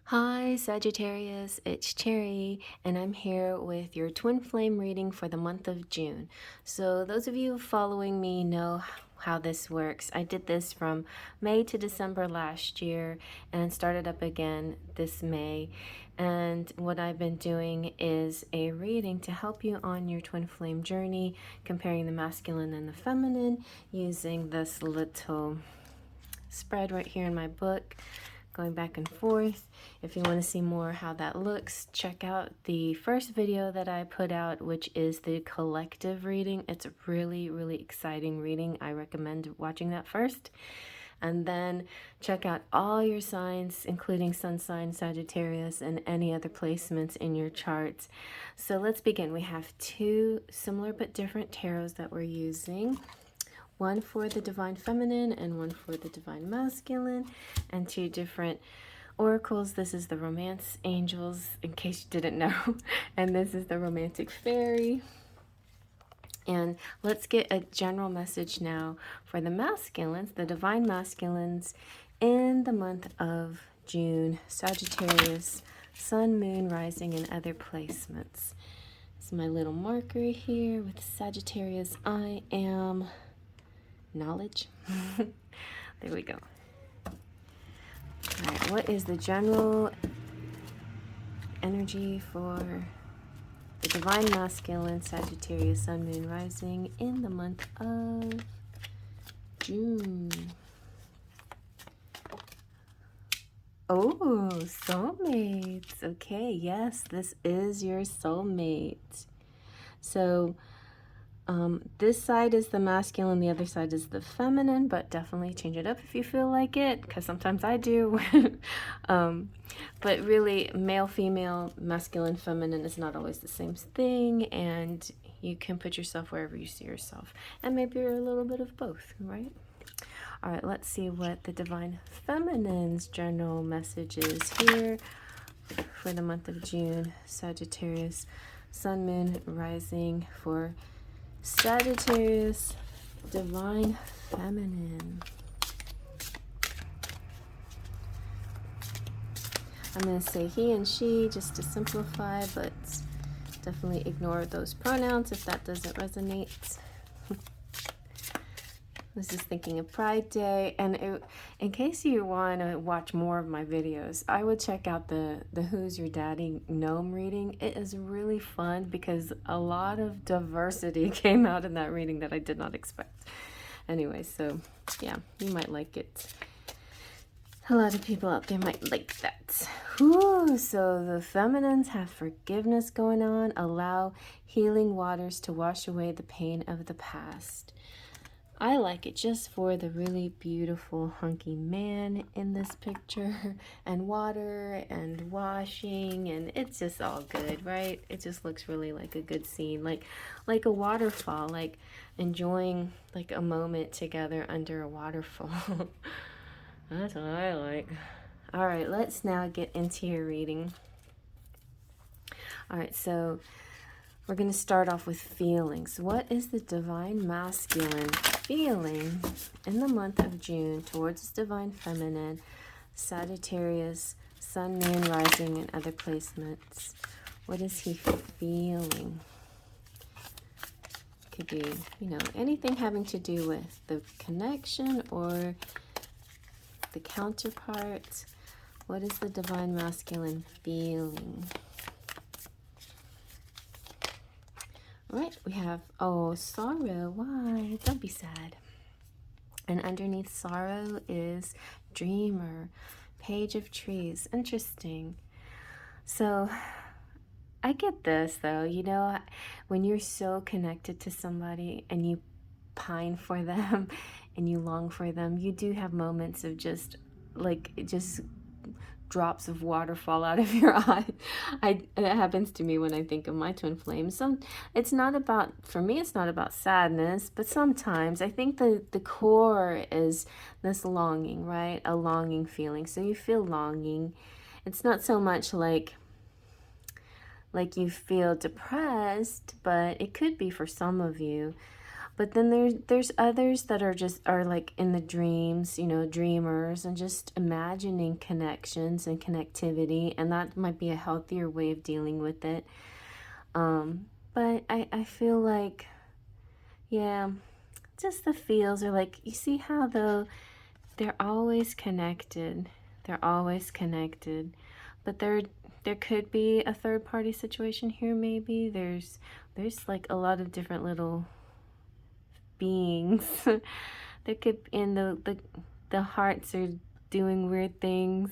Hi Sagittarius, it's Cherry, and I'm here with your twin flame reading for the month of June. So those of you following me know how this works. I did this from May to December last year and started up again this May. And what I've been doing is a reading to help you on your twin flame journey, comparing the masculine and the feminine using this little spread right here in my book, going back and forth. If you want to see more how that looks, check out the first video that I put out, which is the collective reading. It's a really exciting reading. I recommend watching that first. And then check out all your signs, including sun sign, Sagittarius, and any other placements in your charts. So let's begin. We have two similar but different tarots that we're using. One for the divine feminine and one for the divine masculine, and two different oracles. This is the romance angels, in case you didn't know, and this is the romantic fairy. And let's get a general message now for the masculines, the divine masculines, in the month of June. Sagittarius, sun, moon, rising, and other placements. This is my little marker here with Sagittarius. I am knowledge. There we go. All right, what is the general energy for the divine masculine, Sagittarius, sun, moon, rising in the month of June? Oh, soulmates. Okay, yes, this is your soulmate. So this side is the masculine, the other side is the feminine, but definitely change it up if you feel like it, because sometimes I do. But really, male, female, masculine, feminine is not always the same thing, and you can put yourself wherever you see yourself. And maybe you're a little bit of both, right? All right, let's see what the divine feminine's general message is here for the month of June. Sagittarius, sun, moon, rising for Sagittarius, divine feminine. I'm going to say he and she just to simplify, but definitely ignore those pronouns if that doesn't resonate. I was just thinking of Pride Day, and in case you want to watch more of my videos, I would check out the Who's Your Daddy Gnome reading. It is really fun because a lot of diversity came out in that reading that I did not expect. Anyway, so yeah, you might like it. A lot of people out there might like that. Whew, so the feminines have forgiveness going on. Allow healing waters to wash away the pain of the past. I like it just for the really beautiful hunky man in this picture, and water and washing, and it's just all good, right? It just looks really like a good scene, like a waterfall, like enjoying like a moment together under a waterfall. That's what I like. All right, let's now get into your reading. All right, so we're going to start off with feelings. What is the divine masculine feeling in the month of June towards divine feminine, Sagittarius, sun, moon, rising, and other placements? What is he feeling? Could be, anything having to do with the connection or the counterpart. What is the divine masculine feeling? All right, we have, sorrow. Why? Don't be sad. And underneath sorrow is dreamer, page of trees. Interesting. So I get this, though. When you're so connected to somebody and you pine for them and you long for them, you do have moments of just drops of water fall out of your eye. It happens to me when I think of my twin flames. It's not about, for me, it's not about sadness, but sometimes I think the core is this longing, right? A longing feeling. So you feel longing. It's not so much like you feel depressed, but it could be for some of you. But then there's others that are like in the dreams, you know, dreamers, and just imagining connections and connectivity, and that might be a healthier way of dealing with it. But I feel like, yeah, just the feels are like, you see how though they're always connected. They're always connected. But there could be a third party situation here maybe. There's like a lot of different little beings. There could, and the hearts are doing weird things.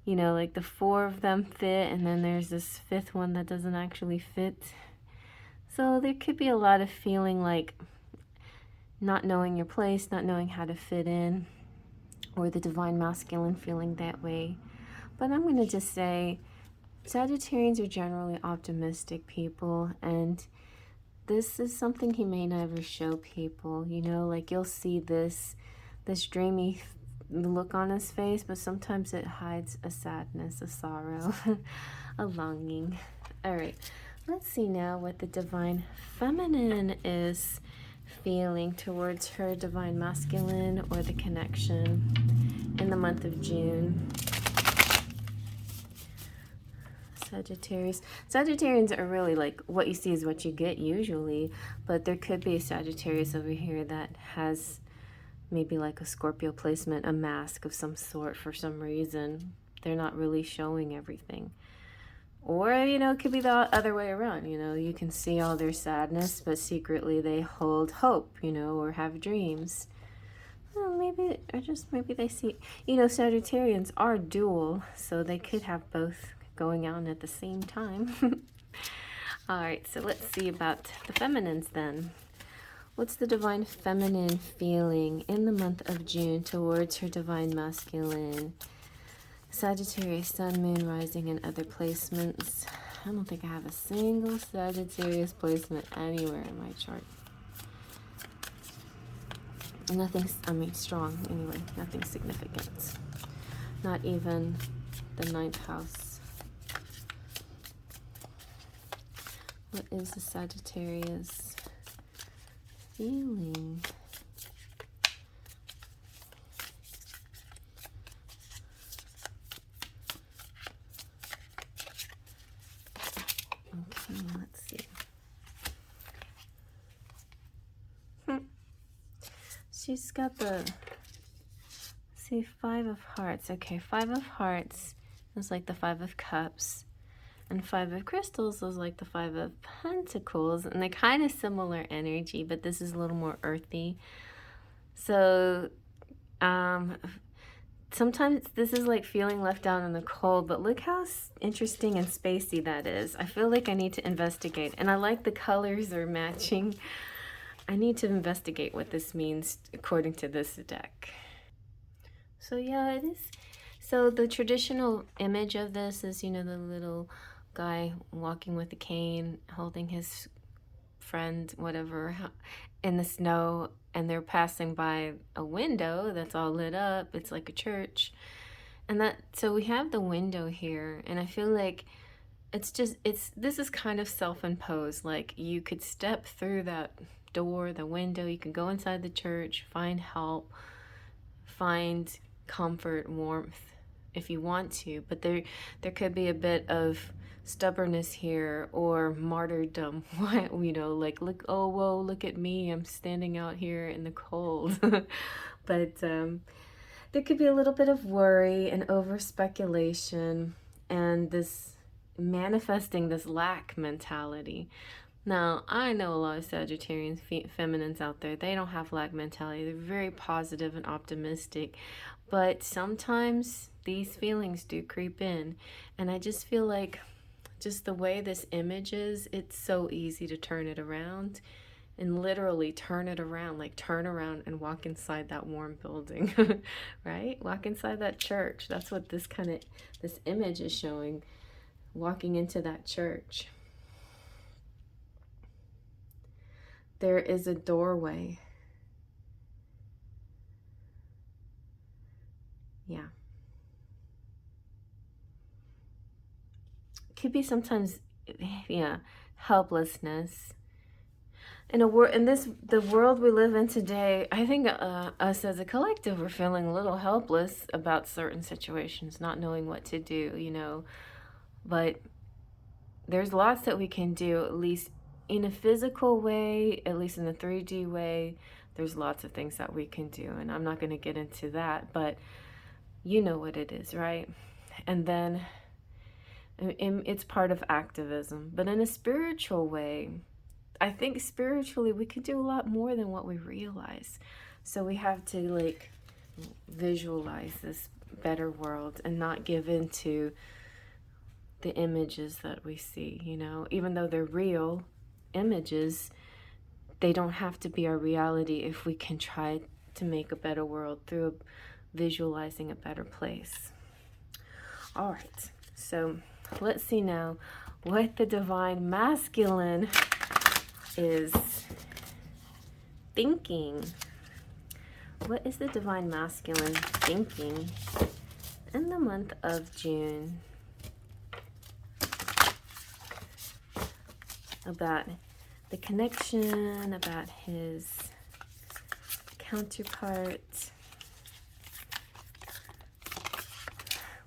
You know, like the four of them fit, and then there's this fifth one that doesn't actually fit. So there could be a lot of feeling like not knowing your place, not knowing how to fit in, or the divine masculine feeling that way. But I'm going to just say Sagittarians are generally optimistic people, and this is something he may never show people. You know, like you'll see this dreamy look on his face, but sometimes it hides a sadness, a sorrow, a longing. All right, let's see now what the divine feminine is feeling towards her divine masculine, or the connection in the month of June. Sagittarius. Sagittarians are really like, what you see is what you get usually, but there could be a Sagittarius over here that has maybe like a Scorpio placement, a mask of some sort for some reason. They're not really showing everything. Or, you know, it could be the other way around. You know, you can see all their sadness, but secretly they hold hope, you know, or have dreams. Well, maybe, or just maybe they see, you know, Sagittarians are dual, so they could have both going on at the same time. All right, so let's see about the feminines then. What's the divine feminine feeling in the month of June towards her divine masculine? Sagittarius, Sun, Moon, Rising, and other placements. I don't think I have a single Sagittarius placement anywhere in my chart. Nothing, I mean, strong anyway, nothing significant. Not even the 9th house. What is the Sagittarius feeling? Okay, let's see. She's got the, see, 5 of Hearts. Okay, 5 of Hearts is like the 5 of Cups. And 5 of Crystals is like the 5 of Pentacles. And they're kind of similar energy, but this is a little more earthy. So, sometimes this is like feeling left out in the cold, but look how interesting and spacey that is. I feel like I need to investigate. And I like the colors are matching. I need to investigate what this means according to this deck. So yeah, it is. So the traditional image of this is, you know, the little guy walking with a cane, holding his friend, whatever, in the snow, and they're passing by a window that's all lit up. It's like a church. And that, so we have the window here, and I feel like this is kind of self-imposed. Like you could step through that door, the window, you can go inside the church, find help, find comfort, warmth if you want to, but there could be a bit of stubbornness here, or martyrdom. You know, like, look, oh whoa, look at me, I'm standing out here in the cold. But there could be a little bit of worry and over speculation, and this manifesting this lack mentality. Now, I know a lot of Sagittarians, feminines out there, they don't have lack mentality. They're very positive and optimistic, but sometimes these feelings do creep in, and I just feel like just the way this image is, it's so easy to turn it around, and literally turn it around, like turn around and walk inside that warm building, right? Walk inside that church. That's what this image is showing, walking into that church. There is a doorway. Yeah. Could be sometimes, yeah, helplessness. the world we live in today, I think us as a collective are feeling a little helpless about certain situations, not knowing what to do, you know. But there's lots that we can do, at least in a physical way, at least in the 3D way. There's lots of things that we can do, and I'm not going to get into that, but you know what it is, right? And then it's part of activism. But in a spiritual way, I think spiritually we can do a lot more than what we realize. So we have to like visualize this better world and not give in to the images that we see, you know, even though they're real images, they don't have to be our reality if we can try to make a better world through visualizing a better place. All right, so let's see now what the divine masculine is thinking. What is the divine masculine thinking in the month of June about the connection, about his counterpart?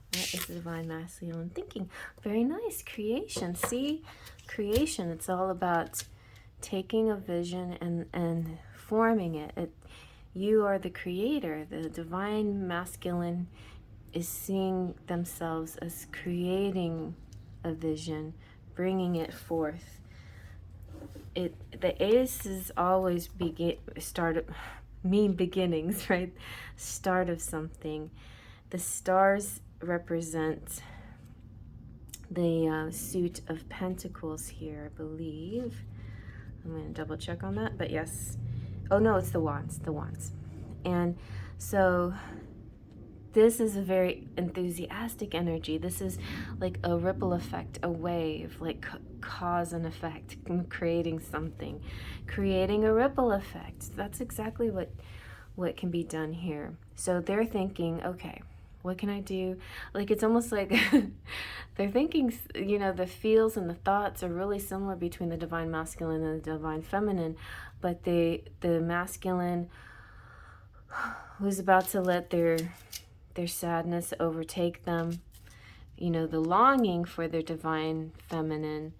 What is the divine masculine thinking? Very nice. Creation. See? Creation. It's all about taking a vision and forming it. You are the creator. The divine masculine is seeing themselves as creating a vision, bringing it forth. The ace is always beginnings, right? Start of something. The stars represent the suit of pentacles here, I believe. I'm going to double check on that, but yes. Oh no, it's the wands, And so this is a very enthusiastic energy. This is like a ripple effect, a wave, like cause and effect, creating something, creating a ripple effect. That's exactly what can be done here. So they're thinking, okay, what can I do? Like, it's almost like they're thinking, you know, the feels and the thoughts are really similar between the divine masculine and the divine feminine, but the masculine was about to let their sadness overtake them, you know, the longing for their divine feminine.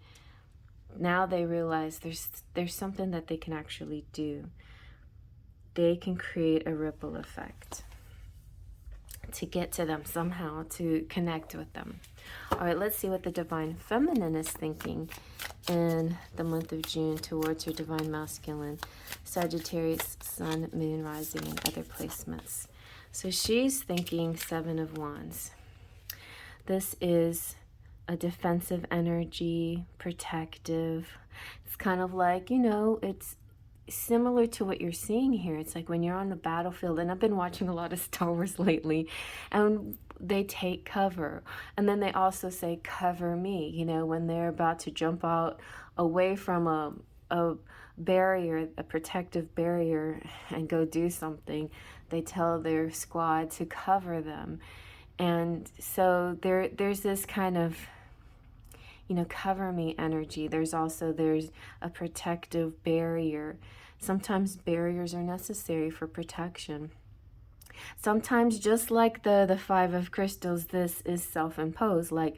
Now they realize there's something that they can actually do. They can create a ripple effect to get to them somehow, to connect with them. All right, let's see what the divine feminine is thinking in the month of June towards her divine masculine, Sagittarius, Sun, Moon, Rising, and other placements. So she's thinking Seven of Wands. This is a defensive energy, protective. It's kind of like, you know, it's similar to what you're seeing here. It's like when you're on the battlefield, and I've been watching a lot of Star Wars lately, and they take cover, and then they also say, cover me, you know, when they're about to jump out away from a barrier, a protective barrier, and go do something, they tell their squad to cover them. And so there's this kind of, you know, cover me energy. There's a protective barrier. Sometimes barriers are necessary for protection. Sometimes, just like the Five of Crystals, this is self-imposed. Like,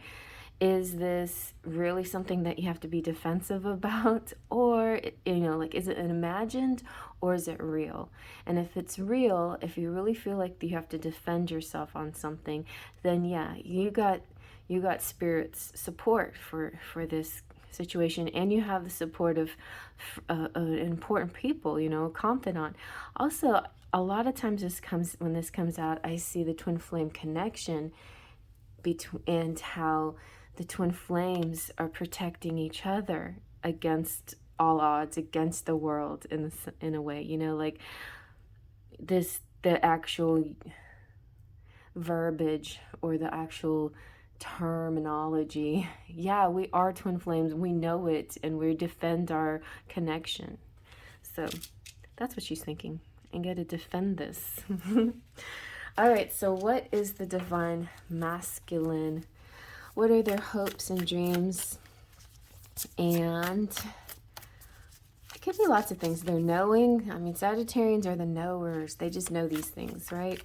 is this really something that you have to be defensive about? Or, you know, like, is it imagined or is it real? And if it's real, if you really feel like you have to defend yourself on something, then yeah, you got Spirit's support for this situation, and you have the support of important people, you know, a confidant. Also, a lot of times when this comes out, I see the twin flame connection and how the twin flames are protecting each other against all odds, against the world in a way, you know, like the actual verbiage or the actual terminology. Yeah, we are twin flames. We know it, and we defend our connection. So that's what she's thinking. And got to defend this. All right, so what is the divine masculine? What are their hopes and dreams? And could be lots of things. They're knowing. I mean, Sagittarians are the knowers. They just know these things, right?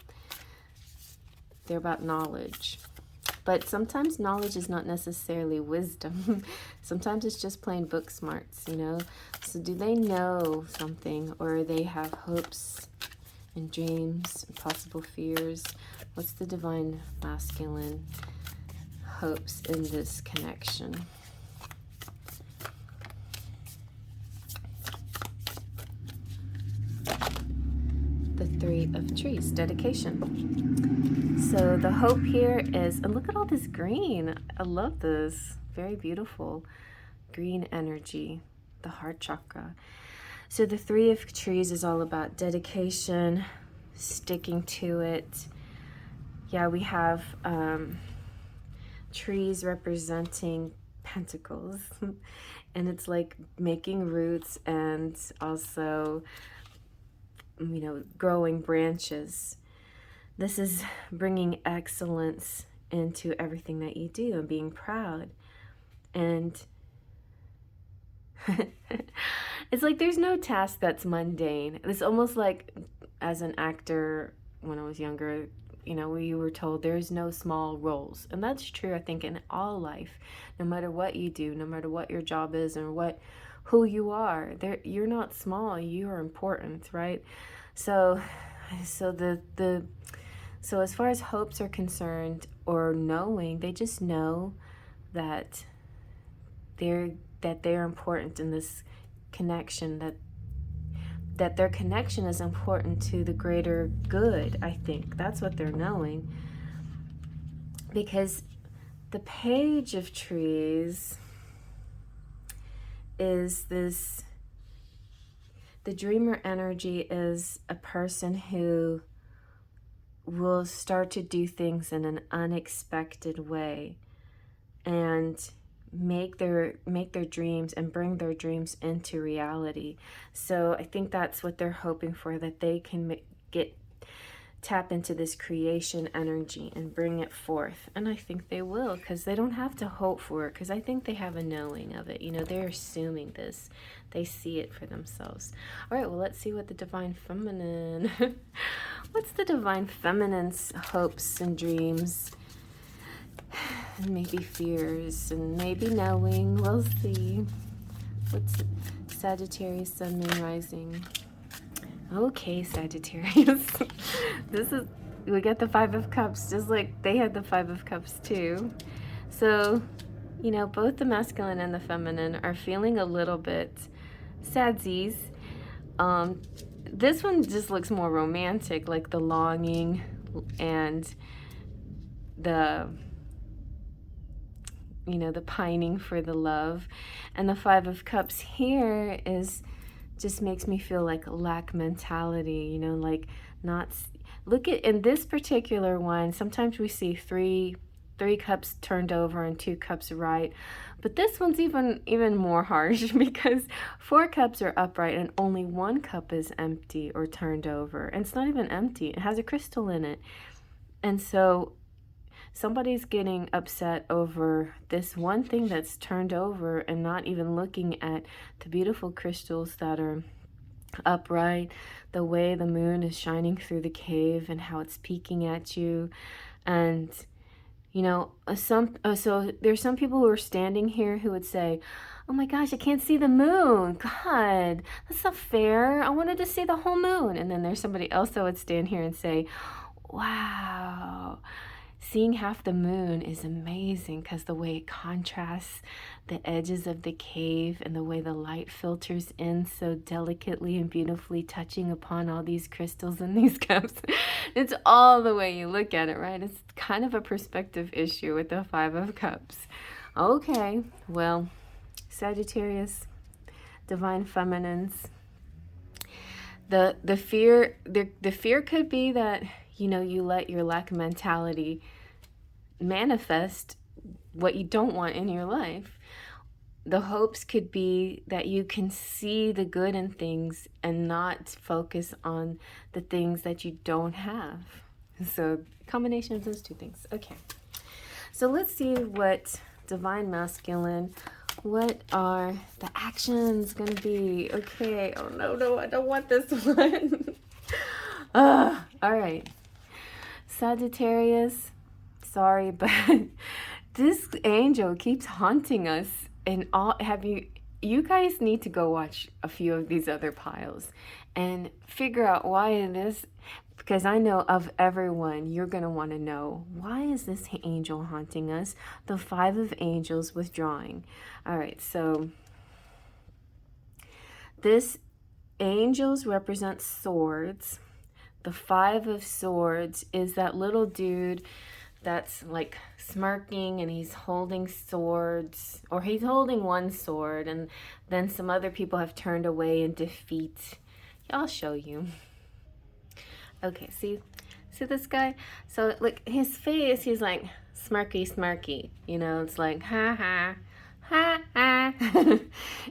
They're about knowledge. But sometimes knowledge is not necessarily wisdom. Sometimes it's just plain book smarts, you know? So do they know something, or they have hopes and dreams and possible fears? What's the divine masculine hopes in this connection? The Three of Trees, dedication. So the hope here is, and look at all this green. I love this. Very beautiful green energy, the heart chakra. So the Three of Trees is all about dedication, sticking to it. Yeah, we have trees representing pentacles, and it's like making roots and also, you know, growing branches. This is bringing excellence into everything that you do and being proud. And it's like there's no task that's mundane. It's almost like, as an actor, when I was younger, you know, we were told there's no small roles. And that's true, I think, in all life. No matter what you do, no matter what your job is or who you are, you're not small, you are important, right? So as far as hopes are concerned, or knowing, they just know that they're important in this connection, that their connection is important to the greater good. I think that's what they're knowing, because the Page of Trees is this, the dreamer energy is a person who will start to do things in an unexpected way and make their dreams and bring their dreams into reality. So I think that's what they're hoping for, that they can tap into this creation energy and bring it forth. And I think they will, because they don't have to hope for it, because I think they have a knowing of it. You know, they're assuming this. They see it for themselves. All right, well, let's see what the Divine Feminine... What's the Divine Feminine's hopes and dreams? And maybe fears, and maybe knowing. We'll see. What's Sagittarius, Sun, Moon, Rising? Okay, Sagittarius. We got the Five of Cups, just like they had the Five of Cups too. So, you know, both the masculine and the feminine are feeling a little bit sadsies. This one just looks more romantic, like the longing and the, you know, the pining for the love. And the Five of Cups here just makes me feel like lack mentality, you know, like not, look at, in this particular one, sometimes we see three cups turned over and 2 cups right, but this one's even more harsh, because 4 cups are upright and only 1 cup is empty or turned over, and it's not even empty, it has a crystal in it. And so somebody's getting upset over this one thing that's turned over and not even looking at the beautiful crystals that are upright, the way the moon is shining through the cave and how it's peeking at you. And you know, so there's some people who are standing here who would say, oh my gosh, I can't see the moon. God, that's not fair. I wanted to see the whole moon. And then there's somebody else that would stand here and say, wow, seeing half the moon is amazing, because the way it contrasts the edges of the cave and the way the light filters in so delicately and beautifully, touching upon all these crystals in these cups. It's all the way you look at it, right? It's kind of a perspective issue with the Five of Cups. Okay, well, Sagittarius, Divine Feminines. The fear could be that, you know, you let your lack mentality manifest what you don't want in your life. The hopes could be that you can see the good in things and not focus on the things that you don't have. So combination of those two things. Okay, so let's see what Divine Masculine What are the actions gonna be? Okay. Oh no, I don't want this one. All right. Sagittarius, sorry, but this angel keeps haunting us. And all, you guys need to go watch a few of these other piles and figure out why it is, because I know of everyone, you're going to want to know, why is this angel haunting us? The Five of Angels withdrawing. All right, so this angels represent swords. The Five of Swords is that little dude that's like smirking, and he's holding swords, or he's holding one sword, and then some other people have turned away in defeat. I'll show you. Okay, see this guy? So like his face, he's like smirky, you know, it's like ha ha ha.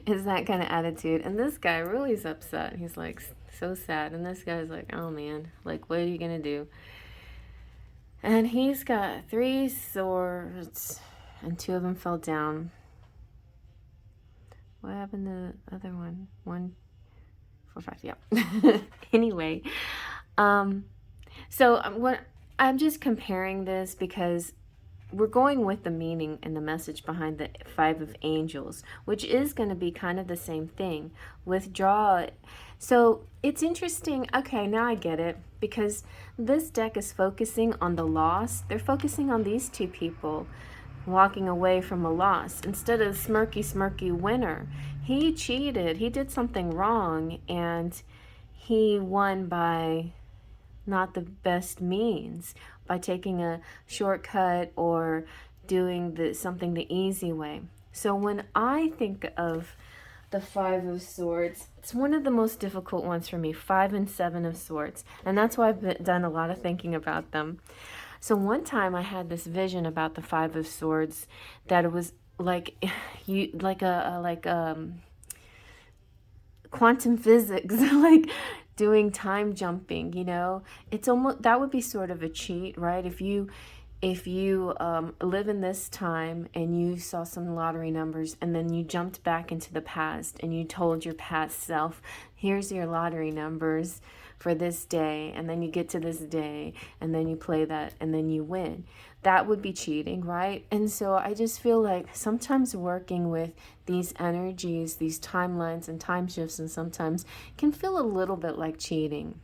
Is that kind of attitude. And this guy really is upset. He's like so sad, and this guy's like, oh man, like what are you gonna do? And he's got 3 swords, and 2 of them fell down. What happened to the other one? 1, 4, 5, yeah. Anyway, so I'm just comparing this because we're going with the meaning and the message behind the 5 of Angels, which is going to be kind of the same thing. Withdraw. So it's interesting. Okay, now I get it, because this deck is focusing on the loss. They're focusing on these 2 people walking away from a loss instead of smirky winner. He cheated. He did something wrong, and he won by not the best means, by taking a shortcut or doing something the easy way. So when I think of the 5 of Swords, it's one of the most difficult ones for me, 5 and 7 of Swords, and that's why I've done a lot of thinking about them. So one time I had this vision about the 5 of Swords, that it was like quantum physics, like doing time jumping, you know. It's almost, that would be sort of a cheat, right? If you live in this time and you saw some lottery numbers, and then you jumped back into the past and you told your past self, here's your lottery numbers for this day, and then you get to this day and then you play that and then you win. That would be cheating, right? And so I just feel like sometimes working with these energies, these timelines and time shifts, and sometimes can feel a little bit like cheating.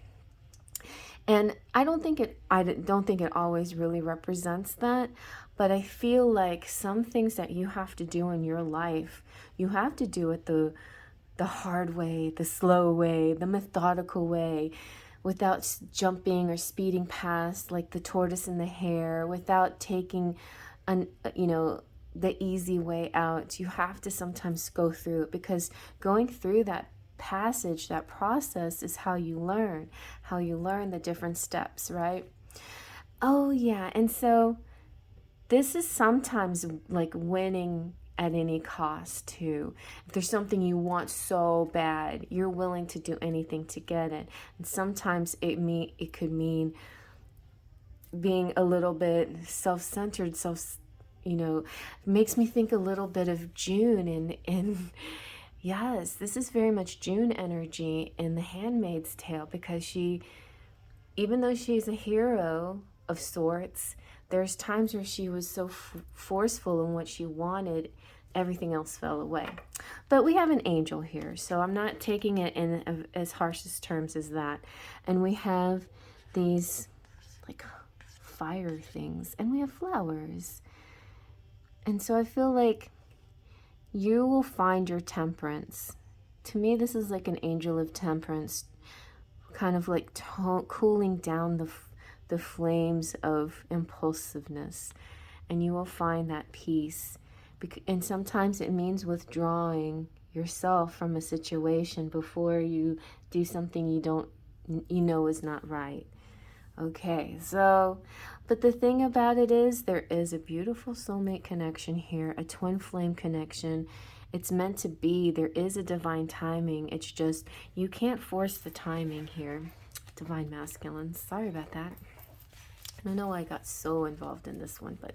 And I don't think it always really represents that, but I feel like some things that you have to do in your life, you have to do it the hard way, the slow way, the methodical way, without jumping or speeding past like the tortoise and the hare, without taking the easy way out. You have to sometimes go through it, because going through that passage, that process, is how you learn the different steps, right? Oh yeah. And so this is sometimes like winning at any cost too. If there's something you want so bad, you're willing to do anything to get it. And sometimes it could mean being a little bit self-centered, makes me think a little bit of June, and yes, this is very much June energy in The Handmaid's Tale, because even though she's a hero of sorts, there's times where she was so forceful in what she wanted, everything else fell away. But we have an angel here, so I'm not taking it in as harsh as terms as that. And we have these like fire things, and we have flowers. And so I feel like you will find your temperance. To me, this is like an angel of temperance, kind of like cooling down the flames of impulsiveness, and you will find that peace. And sometimes it means withdrawing yourself from a situation before you do something you know is not right. Okay, so, but the thing about it is, there is a beautiful soulmate connection here, a twin flame connection. It's meant to be. There is a divine timing. It's just, you can't force the timing here. Divine masculine. Sorry about that. I don't know why I got so involved in this one, but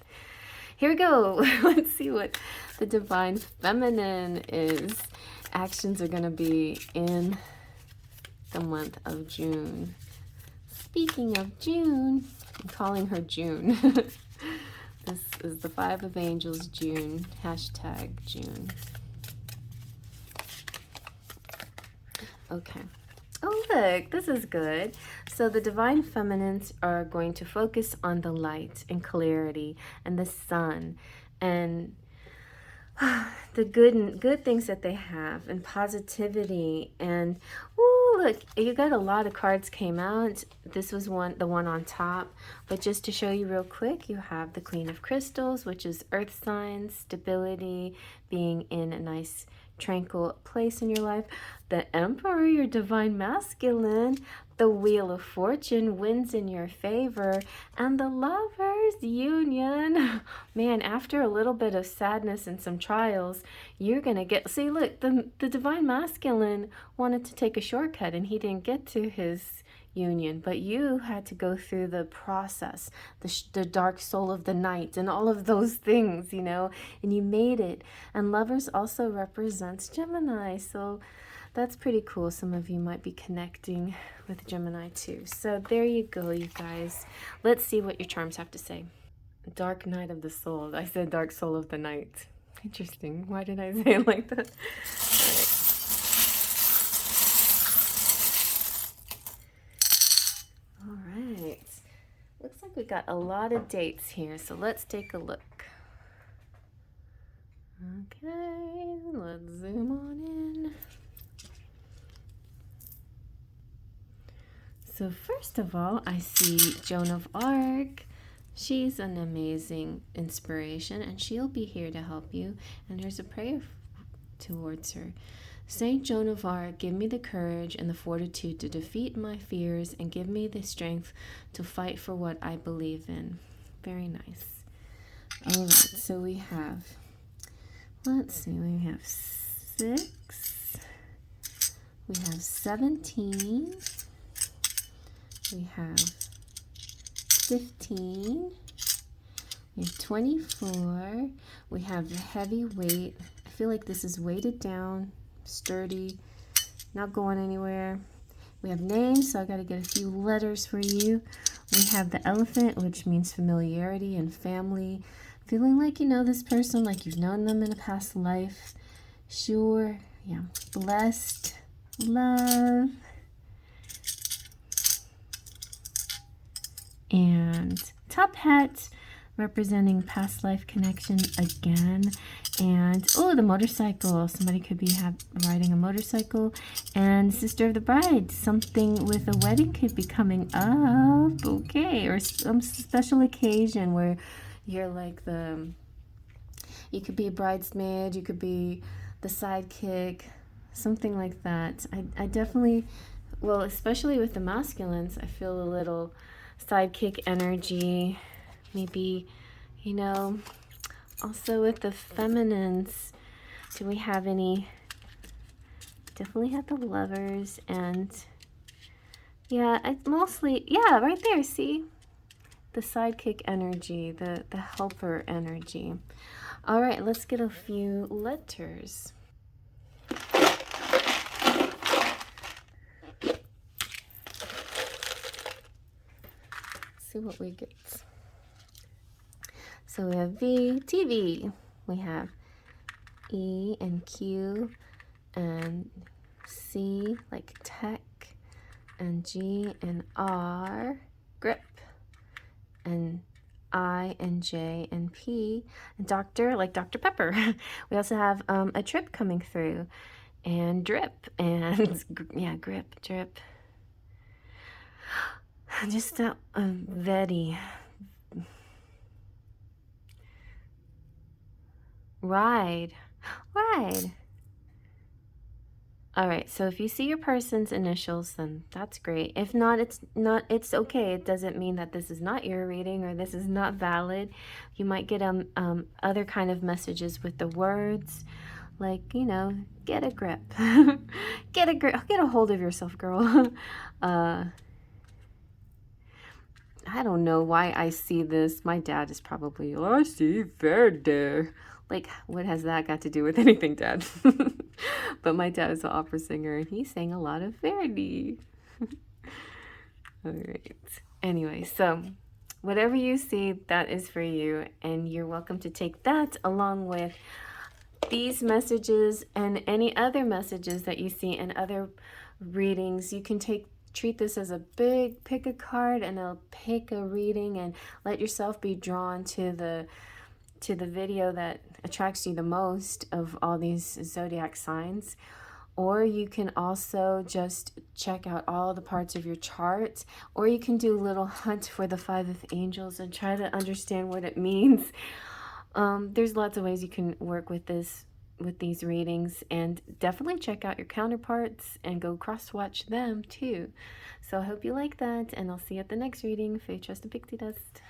here we go. Let's see what the Divine Feminine is. Actions are going to be in the month of June. Speaking of June, I'm calling her June. This is the Five of Angels, June. Hashtag June. Okay. Oh, look, this is good. So the Divine Feminines are going to focus on the light and clarity and the sun and the good things that they have and positivity. And ooh, look, you got a lot of cards came out. This was the one on top, but just to show you real quick, you have the Queen of Crystals, which is earth signs, stability, being in a nice tranquil place in your life. The Emperor, your divine masculine. The Wheel of Fortune, wins in your favor. And the Lovers union. Man, after a little bit of sadness and some trials, you're gonna get, see, look, the divine masculine wanted to take a shortcut and he didn't get to his union, but you had to go through the process, the dark soul of the night and all of those things, you know, and you made it. And Lovers also represents Gemini, so that's pretty cool. Some of you might be connecting with Gemini too. So there you go, you guys. Let's see what your charms have to say. Dark night of the soul. I said dark soul of the night. Interesting. Why did I say it like that? All right. Looks like we got a lot of dates here, so let's take a look. Okay, let's zoom on in. So first of all, I see Joan of Arc. She's an amazing inspiration, and she'll be here to help you. And here's a prayer towards her. Saint Joan of Arc, give me the courage and the fortitude to defeat my fears and give me the strength to fight for what I believe in. Very nice. All right, so we have, let's see, we have 6, we have 17, we have 15, we have 24, we have the heavy weight. I feel like this is weighted down, sturdy, not going anywhere. We have names, so I got to get a few letters for you. We have the elephant, which means familiarity and family. Feeling like you know this person, like you've known them in a past life. Sure, yeah. Blessed, love. And top hat, representing past life connection again. And oh, the motorcycle, somebody could be riding a motorcycle. And sister of the bride, something with a wedding could be coming up. Okay, or some special occasion where you're like you could be a bridesmaid, you could be the sidekick, something like that. I definitely, well, especially with the masculines, I feel a little sidekick energy, maybe, you know. Also with the feminines, do we have any? Definitely have the Lovers, and yeah, mostly, yeah, right there, see? The sidekick energy, the helper energy. All right, let's get a few letters. See what we get. So we have V, TV. We have E and Q and C, like tech, and G and R, grip, and I and J and P, and Doctor, like Dr. Pepper. We also have a trip coming through, and drip, and yeah, grip, drip. Just that very ride. All right, so if you see your person's initials, then that's great. If not, it's okay. It doesn't mean that this is not your reading or this is not valid. You might get other kind of messages with the words, like, you know, get a grip. Get a grip. Get a hold of yourself, girl. I don't know why I see this. My dad is probably, I see verde. Like, what has that got to do with anything, Dad? But my dad is an opera singer, and he sang a lot of Verdi. All right. Anyway, so whatever you see, that is for you, and you're welcome to take that along with these messages and any other messages that you see in other readings. You can treat this as a big pick a card and pick a reading and let yourself be drawn to the video that attracts you the most of all these zodiac signs. Or you can also just check out all the parts of your chart, or you can do a little hunt for the 5 of angels and try to understand what it means. There's lots of ways you can work with these readings, and definitely check out your counterparts and go cross-watch them too. So I hope you like that, and I'll see you at the next reading. Faith, trust, and pixie dust.